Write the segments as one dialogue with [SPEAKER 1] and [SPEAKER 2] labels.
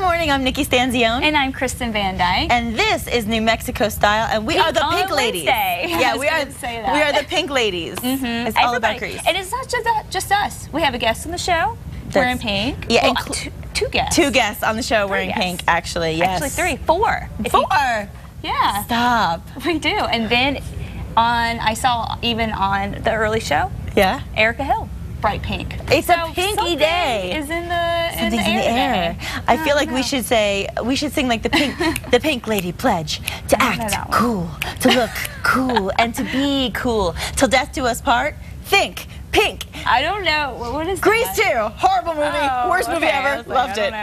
[SPEAKER 1] morning, I'm Nikki Stanzione.
[SPEAKER 2] And I'm Kristen Van Dyke.
[SPEAKER 1] And this is New Mexico Style, and we are the Pink Ladies.
[SPEAKER 2] Yeah,
[SPEAKER 1] we are the Pink Ladies. It's all about Grease.
[SPEAKER 2] And it's not just us. We have a guest on the show wearing pink.
[SPEAKER 1] Yeah,
[SPEAKER 2] well, two guests.
[SPEAKER 1] Two guests on the show wearing pink, actually, yes.
[SPEAKER 2] Actually, four. Yeah.
[SPEAKER 1] Stop.
[SPEAKER 2] We do. And then I saw even on the early show, Erica Hill. Bright pink.
[SPEAKER 1] It's a pinky day.
[SPEAKER 2] Is in the air.
[SPEAKER 1] I feel like we should sing like the pink lady pledge to act cool, to look cool, and to be cool till death do us part. Think pink.
[SPEAKER 2] I don't know what is
[SPEAKER 1] Grease 2. Horrible movie. Worst movie ever. Loved it.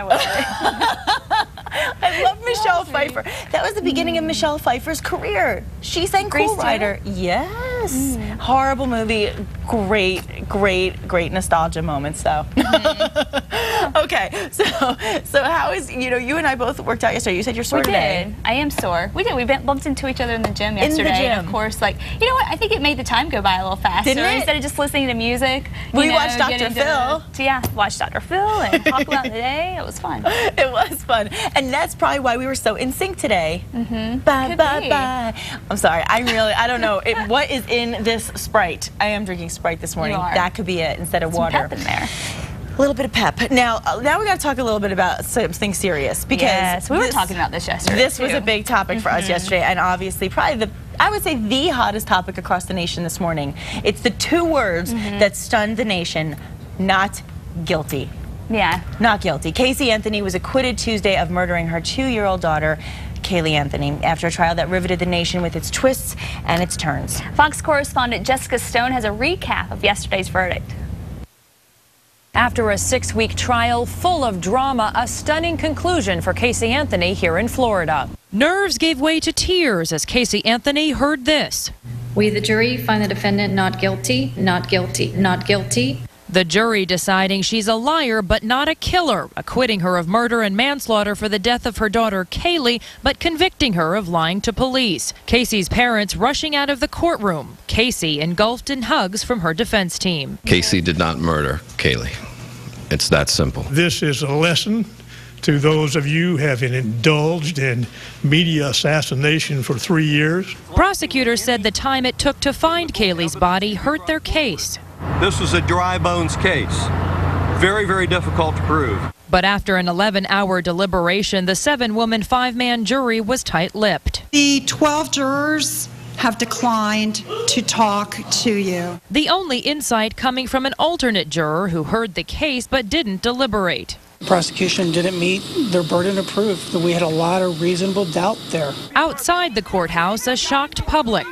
[SPEAKER 1] I love Michelle Pfeiffer. That was the beginning of Michelle Pfeiffer's career. She sang Cool Rider. Yes. Horrible movie. Great nostalgia moments though. Okay, so how is, you and I both worked out yesterday. You said you're sore today.
[SPEAKER 2] We did. I am sore. We did. We bumped into each other in the gym yesterday.
[SPEAKER 1] In the gym.
[SPEAKER 2] And of course, like, you know what? I think it made the time go by a little faster.
[SPEAKER 1] Didn't it?
[SPEAKER 2] Instead of just listening to music.
[SPEAKER 1] We watched Dr. Phil.
[SPEAKER 2] Watch Dr. Phil and talk about the day. It was fun.
[SPEAKER 1] It was fun. And that's probably why we were so in sync today. Bye. I'm sorry. I don't know. What is in this Sprite? I am drinking Sprite this morning. That could be it instead of water.
[SPEAKER 2] Some pep in there.
[SPEAKER 1] A little bit of pep. Now we got to talk a little bit about something serious because
[SPEAKER 2] we were talking about this yesterday.
[SPEAKER 1] This was a big topic for us yesterday, and obviously probably I would say the hottest topic across the nation this morning. It's the two words that stunned the nation: not guilty.
[SPEAKER 2] Yeah.
[SPEAKER 1] Not guilty. Caylee Anthony was acquitted Tuesday of murdering her 2-year-old daughter, Caylee Anthony, after a trial that riveted the nation with its twists and its turns.
[SPEAKER 2] Fox correspondent Jessica Stone has a recap of yesterday's verdict.
[SPEAKER 3] After a 6-week trial full of drama, a stunning conclusion for Caylee Anthony here in Florida. Nerves gave way to tears as Caylee Anthony heard this.
[SPEAKER 4] We, the jury, find the defendant not guilty, not guilty, not guilty.
[SPEAKER 3] The jury deciding she's a liar but not a killer, acquitting her of murder and manslaughter for the death of her daughter Caylee, but convicting her of lying to police. Caylee's parents rushing out of the courtroom. Caylee engulfed in hugs from her defense team.
[SPEAKER 5] Caylee did not murder Caylee. It's that simple.
[SPEAKER 6] This is a lesson to those of you having indulged in media assassination for 3 years.
[SPEAKER 3] Prosecutors said the time it took to find Caylee's body hurt their case.
[SPEAKER 7] This was a dry bones case. Very, very difficult to prove.
[SPEAKER 3] But after an 11-hour deliberation, the 7-woman, 5-man jury was tight-lipped.
[SPEAKER 8] The 12 jurors have declined to talk to you.
[SPEAKER 3] The only insight coming from an alternate juror who heard the case but didn't deliberate.
[SPEAKER 9] The prosecution didn't meet their burden of proof. That we had a lot of reasonable doubt there.
[SPEAKER 3] Outside the courthouse, a shocked public.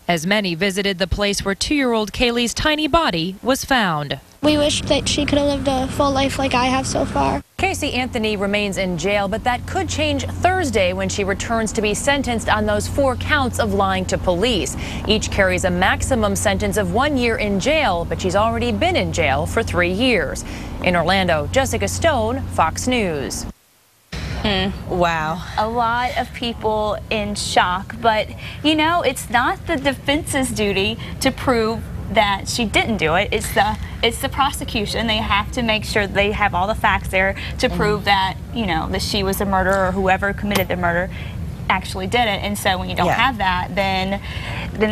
[SPEAKER 3] As many visited the place where 2-year-old Caylee's tiny body was found.
[SPEAKER 10] We wish that she could have lived a full life like I have so far.
[SPEAKER 3] Caylee Anthony remains in jail, but that could change Thursday when she returns to be sentenced on those 4 counts of lying to police. Each carries a maximum sentence of 1 year in jail, but she's already been in jail for 3 years. In Orlando, Jessica Stone, Fox News.
[SPEAKER 1] Wow.
[SPEAKER 2] A lot of people in shock, but it's not the defense's duty to prove that she didn't do it. It's the prosecution. They have to make sure they have all the facts there to prove that that she was a murderer or whoever committed the murder actually did it. And so when you don't have that, then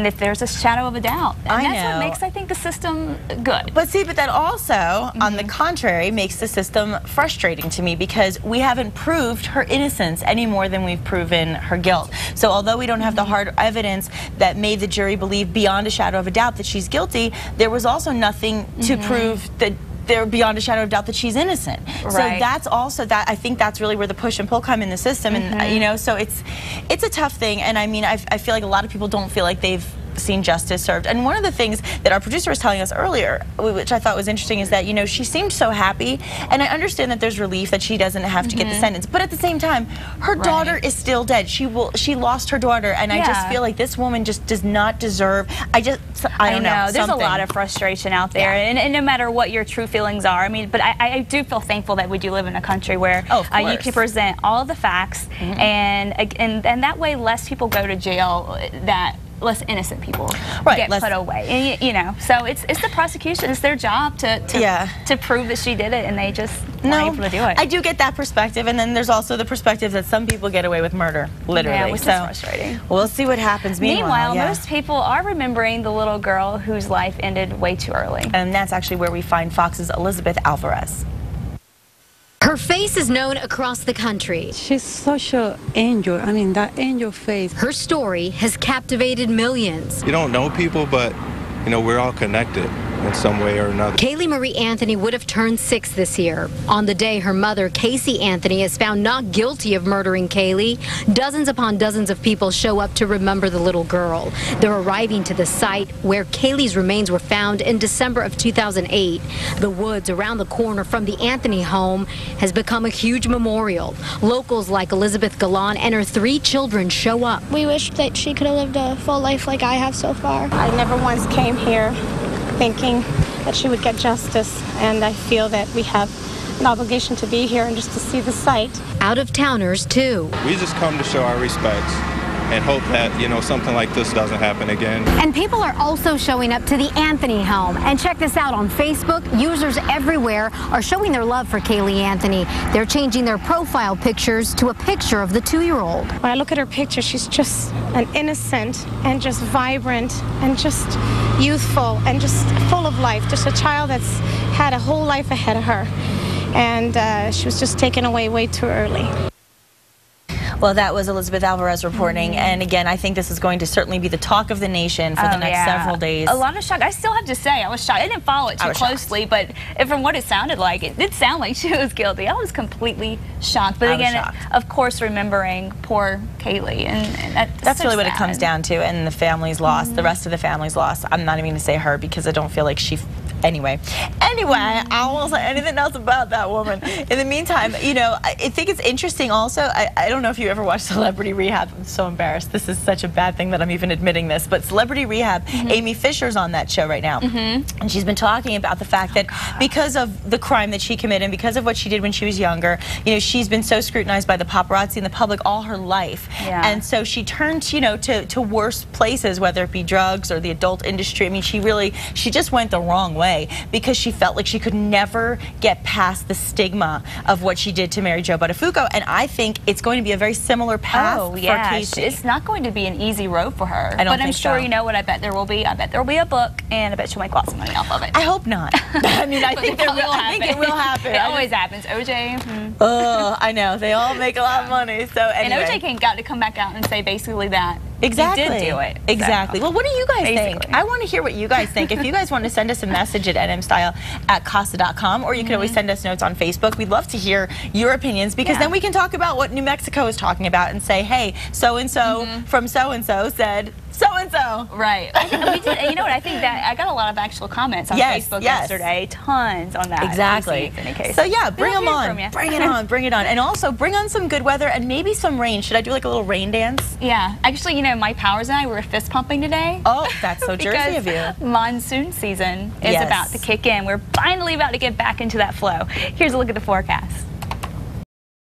[SPEAKER 2] if there's a shadow of a doubt, and that's what makes, I think, the system good.
[SPEAKER 1] But that also, on the contrary, makes the system frustrating to me because we haven't proved her innocence any more than we've proven her guilt. So although we don't have the hard evidence that made the jury believe beyond a shadow of a doubt that she's guilty, there was also nothing to prove that they're beyond a shadow of doubt that she's innocent. So that's also I think that's really where the push and pull come in the system, and so it's a tough thing. And I mean, I feel like a lot of people don't feel like they've seen justice served. And one of the things that our producer was telling us earlier, which I thought was interesting, is that she seemed so happy, and I understand that there's relief that she doesn't have to get the sentence, but at the same time, her daughter is still dead. She lost her daughter, and I just feel like this woman just does not deserve. I don't know.
[SPEAKER 2] There's a lot of frustration out there, and no matter what your true feelings are, I mean, but I do feel thankful that we do live in a country where you can present all of the facts, and that way less people go to jail that less innocent people
[SPEAKER 1] Right,
[SPEAKER 2] get put away. And, you know, so it's the prosecution. It's their job to prove that she did it, and they just weren't able to do it.
[SPEAKER 1] I do get that perspective, and then there's also the perspective that some people get away with murder, literally.
[SPEAKER 2] Yeah, which is frustrating.
[SPEAKER 1] We'll see what happens.
[SPEAKER 2] Meanwhile, most people are remembering the little girl whose life ended way too early.
[SPEAKER 1] And that's actually where we find Fox's Elizabeth Alvarez.
[SPEAKER 11] Her face is known across the country.
[SPEAKER 12] She's such an angel. I mean, that angel face.
[SPEAKER 11] Her story has captivated millions.
[SPEAKER 13] You don't know people, but, you know, we're all connected in some way or another.
[SPEAKER 11] Caylee Anthony would have turned 6 this year. On the day her mother, Caylee Anthony, is found not guilty of murdering Caylee, dozens upon dozens of people show up to remember the little girl. They're arriving to the site where Caylee's remains were found in December of 2008. The woods around the corner from the Anthony home has become a huge memorial. Locals like Elizabeth Galan and her 3 children show up.
[SPEAKER 10] We wish that she could have lived a full life like I have so far.
[SPEAKER 14] I never once came here thinking that she would get justice, and I feel that we have an obligation to be here and just to see the site.
[SPEAKER 11] Out-of-towners, too.
[SPEAKER 13] We just come to show our respects and hope that, you know, something like this doesn't happen again.
[SPEAKER 11] And people are also showing up to the Anthony home. And check this out on Facebook. Users everywhere are showing their love for Caylee Anthony. They're changing their profile pictures to a picture of the 2-year-old.
[SPEAKER 14] When I look at her picture, she's just an innocent and just vibrant and just youthful and just full of life. Just a child that's had a whole life ahead of her. And she was just taken away way too early.
[SPEAKER 1] Well, that was Elizabeth Alvarez reporting, and again, I think this is going to certainly be the talk of the nation for the next several days.
[SPEAKER 2] A lot of shock. I still have to say, I was shocked. I didn't follow it too closely, but from what it sounded like, it did sound like she was guilty. I was completely shocked. But again, of course, remembering poor Caylee, and
[SPEAKER 1] that's really what it comes down to, and the family's loss, the rest of the family's loss. I'm not even going to say her because I don't feel like she... Anyway, I won't say anything else about that woman. In the meantime, you know, I think it's interesting also, I don't know if you ever watched Celebrity Rehab. I'm so embarrassed. This is such a bad thing that I'm even admitting this, but Celebrity Rehab, Amy Fisher's on that show right now. And she's been talking about the fact that because of the crime that she committed and because of what she did when she was younger, you know, she's been so scrutinized by the paparazzi and the public all her life. And so she turned, you know, to worse places, whether it be drugs or the adult industry. I mean, she just went the wrong way because she felt like she could never get past the stigma of what she did to Mary Jo Buttafuoco, and I think it's going to be a very similar path for Casey.
[SPEAKER 2] It's not going to be an easy road for her.
[SPEAKER 1] I don't
[SPEAKER 2] but
[SPEAKER 1] think
[SPEAKER 2] I'm sure,
[SPEAKER 1] so.
[SPEAKER 2] you know what I bet there will be? I bet there will be a book, and I bet she'll make lots of money off of it.
[SPEAKER 1] I hope not. I mean, I think it will happen.
[SPEAKER 2] It always happens. OJ.
[SPEAKER 1] Oh, I know. They all make a lot of money. So anyway.
[SPEAKER 2] And OJ got to come back out and say basically that.
[SPEAKER 1] Exactly.
[SPEAKER 2] He did do it.
[SPEAKER 1] Exactly.
[SPEAKER 2] So.
[SPEAKER 1] Well, what do you guys think? I want to hear what you guys think. If you guys want to send us a message at nmstyle@casa.com, or you can always send us notes on Facebook. We'd love to hear your opinions because then we can talk about what New Mexico is talking about and say, hey, so-and-so from so-and-so said so-and-so.
[SPEAKER 2] Right. We did, you know what, I think that I got a lot of actual comments on Facebook yesterday. Tons on that.
[SPEAKER 1] Exactly.
[SPEAKER 2] Case.
[SPEAKER 1] So yeah, bring them on. Bring it on. Bring it on. And also bring on some good weather and maybe some rain. Should I do like a little rain dance?
[SPEAKER 2] Yeah. Actually, you know, my powers and I were fist pumping today.
[SPEAKER 1] Oh, that's so Jersey of you.
[SPEAKER 2] Monsoon season is about to kick in. We're finally about to get back into that flow. Here's a look at the forecast.